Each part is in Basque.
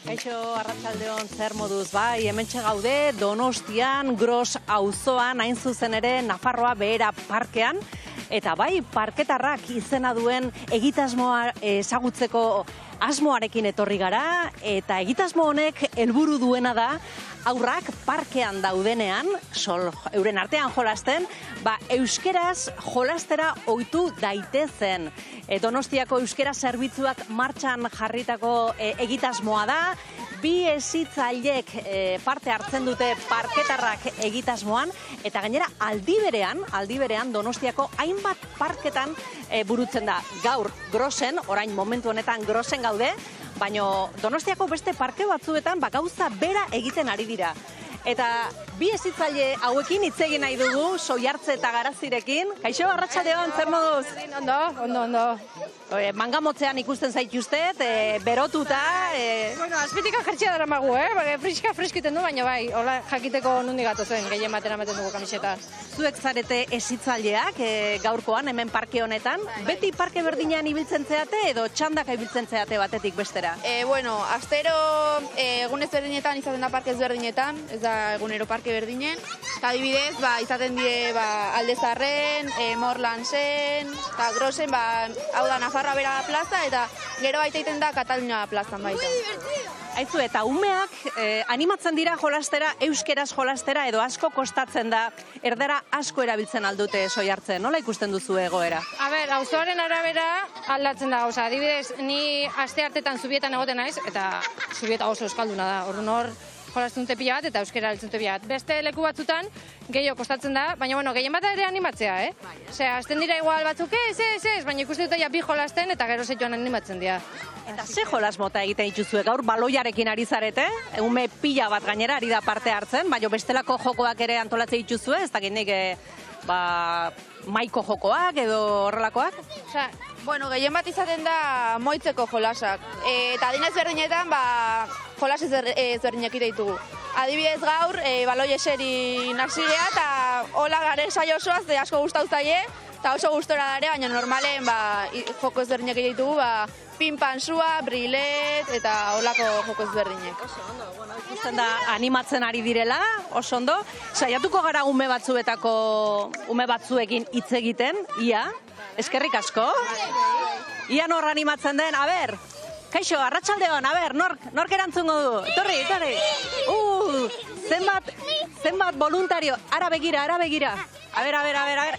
Kaixo, arratsaldeon, zer moduz, bai, hementxe gaude, Donostian, Gros auzoan, hain zuzen ere, Nafarroa Behera parkean, eta bai, parketarrak izena duen egitasmoa ezagutzeko asmoarekin etorri gara, eta egitasmo honek helburu duena da, aurrak parkean daudenean, euren artean jolasten, euskeraz jolastera ohitu daitezen. Donostiako euskera zerbitzuak martxan jarritako egitasmoa da, bi hezitzailek parte hartzen dute parketarrak egitasmoan, eta gainera aldi berean Donostiako hainbat parketan burutzen da. Gaur Grosen, orain momentu honetan Grosen gaude, baina Donostiako beste parke batzuetan gauza bera egiten ari dira. Eta bi hezitzaile hauekin hitz egin nahi dugu, Soiartze eta Garazirekin. Kaixo, arratsaldeon, zer moduz? Ondo. Mangamotzean ikusten zaituztet, berotuta. Bueno, azpitika jertxea dara magu, freskiten du, baina bai, hola jakiteko nondik gatozen, gehien batera ematen dugu kamiseta. Zuek zarete hezitzaileak gaurkoan, hemen parke honetan. Beti parke berdinean ibiltzen zeate edo txandaka ibiltzen zeate batetik bestera? Bueno, astero egunez berdinetan izaten da parke ezberdinetan, ez da egunero parke berdinen. Eta adibidez, izaten dire Aldezarren, Morlansen, eta Grosen, hau da Nafarroa Behera plaza, eta gero baita egiten da Katalunia plazan baita. Aizu, eta umeak animatzen dira jolastera, euskeraz jolastera, edo asko kostatzen da, erdara asko erabiltzen aldute Soiartzen. Nola ikusten duzu egoera? Auzoaren arabera aldatzen da gauza. Adibidez, ni aste hartetan Zubietan egoten naiz, eta Zubieta oso euskalduna da. Orduan hor jolasten dute pila bat eta euskera hiltzen dute pila bat. Beste leku batzutan gehiago kostatzen da, baina gehien bat ere animatzea, Osea, azten dira igual batzuk, ez, baina ikusten dute bi jolasten eta gero zeituan animatzen dira. Eta ze jolas mota egiten dituzue gaur baloiarekin ari zarete, ume pila bat gainera ari da parte hartzen, baina bestelako jokoak ere antolatzen dituzue, ez dakit nik maiko jokoak edo horrelakoak? Osea, bueno, gehien bat izaten da moitzeko jolasak. Eta adinez berdinetan, jolas ezberdinak ditugu. Adibidez gaur, baloi eseri naksirea, eta hola garen saio osoaz, asko gustau zaie, eta oso gustora dare, baina normalen joko ezberdinak ditugu, pinpansua, brilet, eta holako joko ezberdinek. Oso ondo, ikusten da animatzen ari direla, oso ondo. Saiatuko gara ume batzuekin hitz egiten, ia, eskerrik asko. Ia nor animatzen den, kaixo, arratsaldeon, nork erantzungo du? Etorri. Zenbat voluntario, ara begira.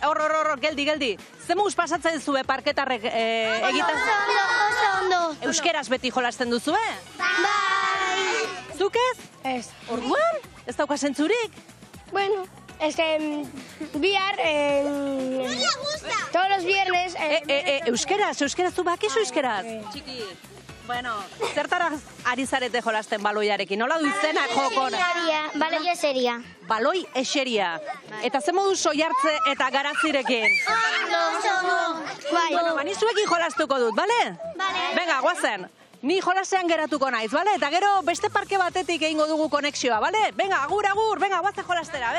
Hor, geldi. Zemuz pasatzen zue parketarrek egiten? Oso ondo. Euskeraz beti jolasten duzue? Bai. Zuk ez? Ez. Orduan? Ez dauka zentzurik? Bueno, es que bihar, todos los viernes... Euskeraz, zu bakizu euskeraz? Txiki. Bueno, zertara ari zarete jolasten baloiarekin? Nola du izena jokon? Baloi eseria. Baloi eseria. Eta ze modu Soiartze eta Garazirekin? Ondo. Bueno, ni zuekin jolastuko dut, bale? Bale. Venga, guazen. Ni jolasean geratuko naiz, bale? Eta gero beste parke batetik egingo dugu konexioa, bale? Venga, agur, venga, guazen jolastera,